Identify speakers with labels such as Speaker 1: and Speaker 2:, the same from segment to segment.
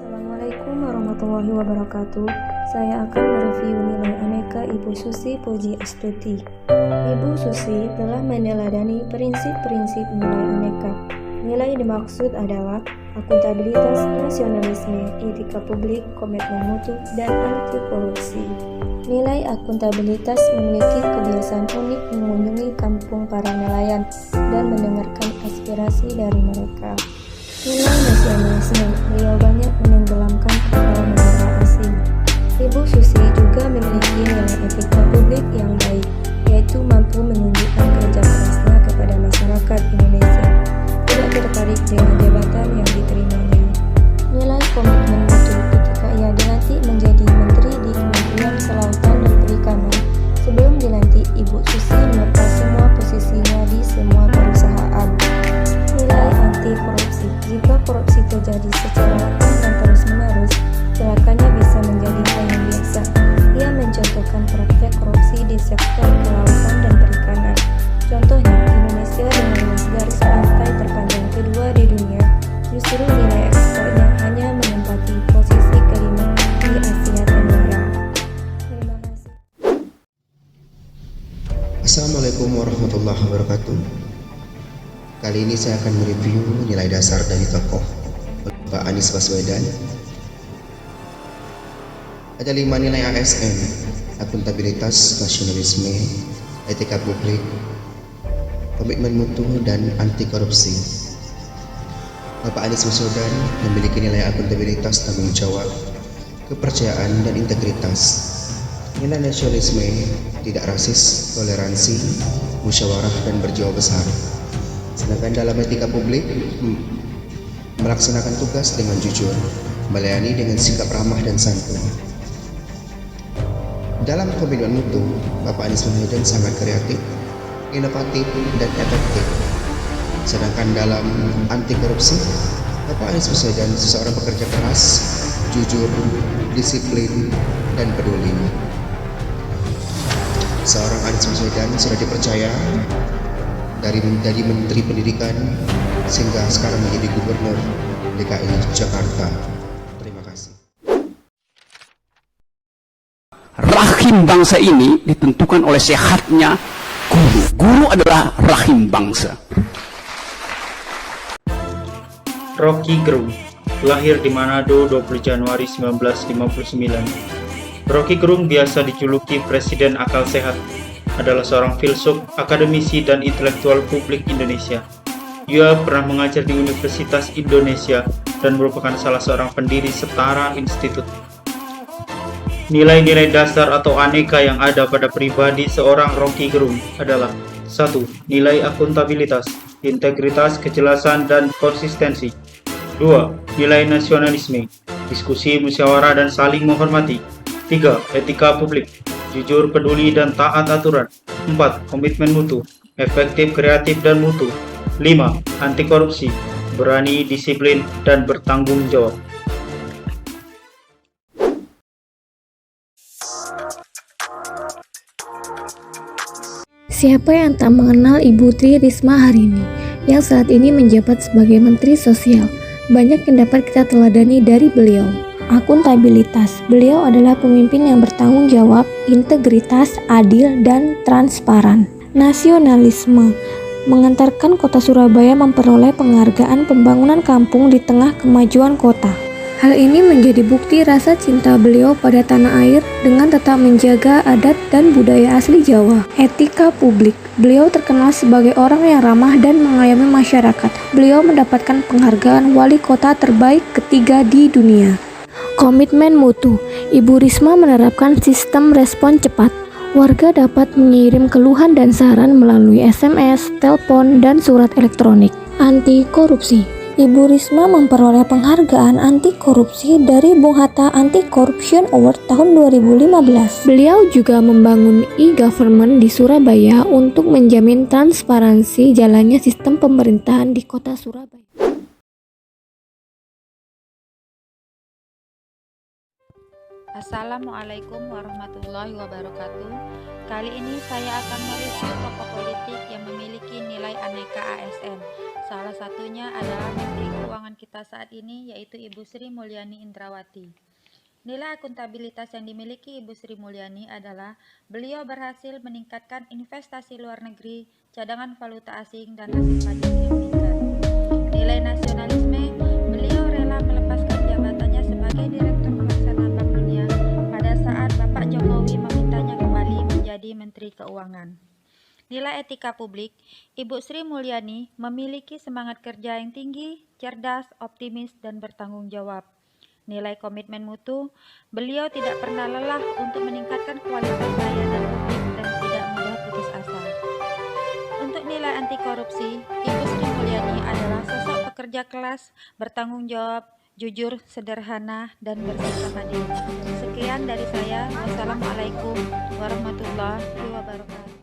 Speaker 1: Assalamualaikum warahmatullahi wabarakatuh. Saya akan mereview nilai aneka Ibu Susi Puji Astuti. Ibu Susi telah meneladani prinsip-prinsip nilai aneka. Nilai dimaksud adalah akuntabilitas, nasionalisme, etika publik, komitmen mutu, dan anti korupsi. Nilai akuntabilitas memiliki kebiasaan unik mengunjungi kampung para nelayan dan mendengarkan aspirasi dari mereka. Nilai nasionalisme, beliau banyak menenggelamkan kapal menara asing. Ibu Susi juga memiliki nilai etika publik yang baik, yaitu mampu menunjukkan kerja kerasnya kepada masyarakat Indonesia, tidak tertarik dengan jabatan yang diterimanya. Nilai komitmen mutu ketika ia dilantik menjadi Menteri di Kementerian Kelautan dan Perikanan. Sebelum dilantik, Ibu Susi menerka semua posisinya di semua perusahaan. Nilai anti korupsi. Jika korupsi terjadi secara langsung dan terus-menerus, celakanya bisa menjadi hal yang biasa. Ia mencontohkan praktek korupsi di sektor kelautan dan perikanan. Contohnya, Indonesia dengan luas garis pantai terpanjang kedua di dunia, justru nilai ekspornya hanya menempati posisi kelima di Asia Tenggara. Terima kasih.
Speaker 2: Assalamualaikum warahmatullahi wabarakatuh. Kali ini saya akan mereview nilai dasar dari tokoh Pak Anies Baswedan. Ada 5 nilai ASN: akuntabilitas, nasionalisme, etika publik, komitmen mutu, dan anti korupsi. Bapak Anies Baswedan memiliki nilai akuntabilitas, tanggung jawab, kepercayaan, dan integritas. Nilai nasionalisme, tidak rasis, toleransi, musyawarah, dan berjiwa besar. Sedangkan dalam etika publik, melaksanakan tugas dengan jujur, melayani dengan sikap ramah dan santun. Dalam komitmen mutu, Bapak Anies Baswedan sangat kreatif, inovatif, dan efektif. Sedangkan dalam anti korupsi, Bapak Anies Baswedan seseorang pekerja keras, jujur, disiplin, dan peduli. Seorang Anies Baswedan sudah dipercaya dari menjadi Menteri Pendidikan sehingga sekarang menjadi Gubernur DKI Jakarta. Terima kasih.
Speaker 3: Rahim bangsa ini ditentukan oleh sehatnya guru. Guru adalah rahim bangsa.
Speaker 4: Rocky Gerung lahir di Manado 20 Januari 1959. Rocky Gerung biasa dijuluki Presiden Akal Sehat. Adalah seorang filsuf, akademisi, dan intelektual publik Indonesia. Ia pernah mengajar di Universitas Indonesia dan merupakan salah seorang pendiri Setara Institut. Nilai-nilai dasar atau aneka yang ada pada pribadi seorang Rocky Gerung adalah: 1. Nilai akuntabilitas, integritas, kejelasan, dan konsistensi. 2. Nilai nasionalisme, diskusi, musyawarah, dan saling menghormati. 3. Etika publik, jujur, peduli, dan taat aturan. 4. Komitmen mutu, efektif, kreatif, dan mutu. 5. Anti korupsi, berani, disiplin, dan bertanggung jawab.
Speaker 5: Siapa yang tak mengenal Ibu Tri Risma hari ini, yang saat ini menjabat sebagai Menteri Sosial? Banyak yang dapat kita teladani dari beliau. Akuntabilitas, beliau adalah pemimpin yang bertanggung jawab, integritas, adil, dan transparan. Nasionalisme, mengantarkan kota Surabaya memperoleh penghargaan pembangunan kampung di tengah kemajuan kota. Hal ini menjadi bukti rasa cinta beliau pada tanah air dengan tetap menjaga adat dan budaya asli Jawa. Etika publik, beliau terkenal sebagai orang yang ramah dan mengayomi masyarakat. Beliau mendapatkan penghargaan wali kota terbaik ketiga di dunia. Komitmen mutu, Ibu Risma menerapkan sistem respon cepat. Warga dapat mengirim keluhan dan saran melalui SMS, telepon, dan surat elektronik. Anti korupsi, Ibu Risma memperoleh penghargaan anti korupsi dari Bung Hatta Anti Corruption Award tahun 2015. Beliau juga membangun e-government di Surabaya untuk menjamin transparansi jalannya sistem pemerintahan di kota Surabaya.
Speaker 6: Assalamualaikum warahmatullahi wabarakatuh. Kali ini saya akan mereview tokoh politik yang memiliki nilai aneka ASN. Salah satunya adalah Menteri Keuangan kita saat ini, yaitu Ibu Sri Mulyani Indrawati. Nilai akuntabilitas yang dimiliki Ibu Sri Mulyani adalah beliau berhasil meningkatkan investasi luar negeri, cadangan valuta asing, dan hasil pajak yang meningkat. Nilai nasionalisme, beliau rela melepaskan jabatannya sebagai Direktur Pelaksana Bank Dunia pada saat Bapak Jokowi memintanya kembali menjadi Menteri Keuangan. Nilai etika publik, Ibu Sri Mulyani memiliki semangat kerja yang tinggi, cerdas, optimis, dan bertanggung jawab. Nilai komitmen mutu, beliau tidak pernah lelah untuk meningkatkan kualitas layanan publik dan tidak mudah putus asa. Untuk nilai anti korupsi, Ibu Sri Mulyani adalah sosok pekerja keras, bertanggung jawab, jujur, sederhana, dan bersikap adil. Sekian dari saya. Wassalamualaikum warahmatullahi wabarakatuh.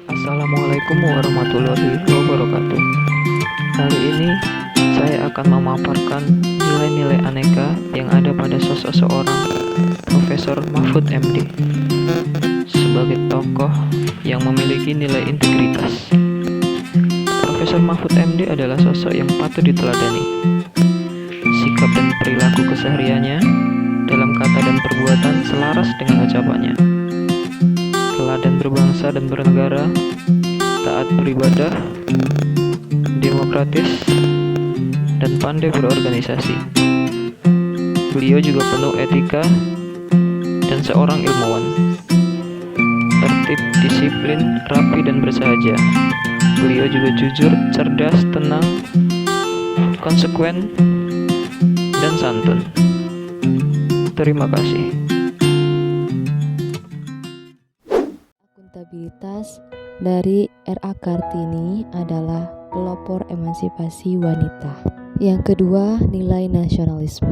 Speaker 7: Assalamualaikum warahmatullahi wabarakatuh. Kali ini saya akan memaparkan nilai-nilai aneka yang ada pada sosok seorang Profesor Mahfud MD sebagai tokoh yang memiliki nilai integritas. Profesor Mahfud MD adalah sosok yang patut diteladani. Sikap dan perilaku kesehariannya dalam kata dan perbuatan selaras dengan ucapannya. Teladan berbangsa dan bernegara, taat beribadah, demokratis, dan pandai berorganisasi. Beliau juga penuh etika dan seorang ilmuwan. Tertib, disiplin, rapi, dan bersahaja. Beliau juga jujur, cerdas, tenang, konsekuen, dan santun. Terima kasih.
Speaker 8: Akuntabilitas dari R.A. Kartini adalah pelopor emansipasi wanita. Yang kedua, nilai nasionalisme.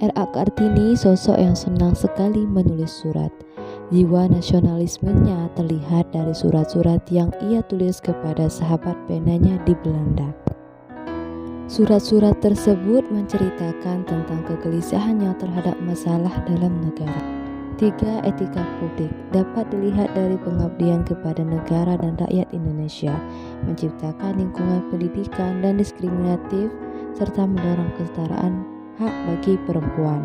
Speaker 8: R.A. Kartini sosok yang senang sekali menulis surat. Jiwa nasionalismenya terlihat dari surat-surat yang ia tulis kepada sahabat penanya di Belanda. Surat-surat tersebut menceritakan tentang kegelisahannya terhadap masalah dalam negara. 3. Etika publik dapat dilihat dari pengabdian kepada negara dan rakyat Indonesia, menciptakan lingkungan pendidikan dan diskriminatif, serta mendorong kesetaraan hak bagi perempuan.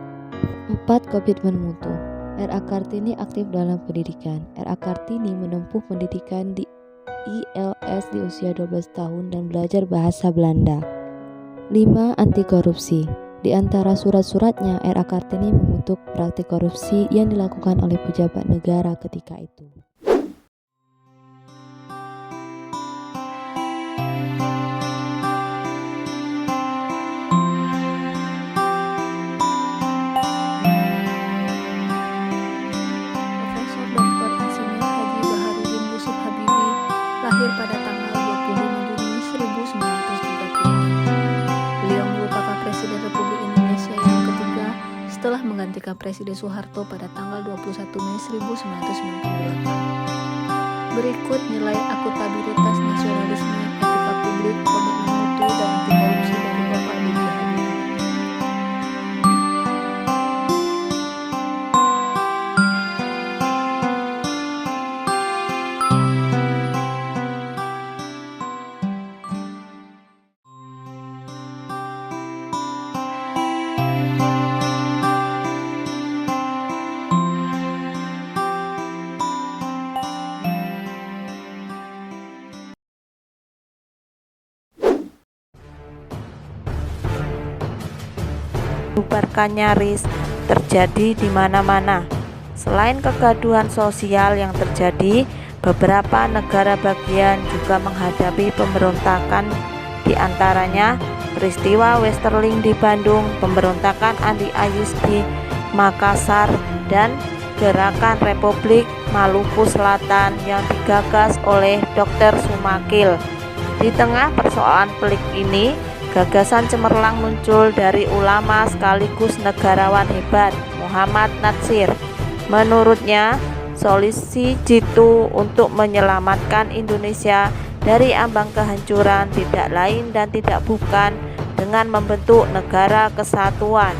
Speaker 8: 4. Komitmen mutu. R.A. Kartini aktif dalam pendidikan. R.A. Kartini menempuh pendidikan di ILS di usia 12 tahun dan belajar bahasa Belanda. 5. Anti korupsi. Di antara surat-suratnya, R.A. Kartini mengutuk praktik korupsi yang dilakukan oleh pejabat negara ketika itu.
Speaker 5: Profesor Dr. Insinyur Haji Baharudin Yusuf Habibie lahir pada tanggal 25 Juni 1935. Beliau merupakan Presiden Republik Indonesia yang ketiga setelah menggantikan Presiden Soeharto pada tanggal 21 Mei 1998. Berikut nilai akuntabilitas, nasionalisme, etika publik, komitmen mutu, dan anti korupsi dari Bapak B.J. Habibie.
Speaker 9: Bubarkan nyaris terjadi di mana-mana. Selain kegaduhan sosial yang terjadi, beberapa negara bagian juga menghadapi pemberontakan, di antaranya peristiwa Westerling di Bandung, pemberontakan Andi Ayus di Makassar, dan Gerakan Republik Maluku Selatan yang digagas oleh Dr. Sumakil. Di tengah persoalan pelik ini, gagasan cemerlang muncul dari ulama sekaligus negarawan hebat, Muhammad Natsir. Menurutnya, solusi jitu untuk menyelamatkan Indonesia dari ambang kehancuran tidak lain dan tidak bukan dengan membentuk negara kesatuan.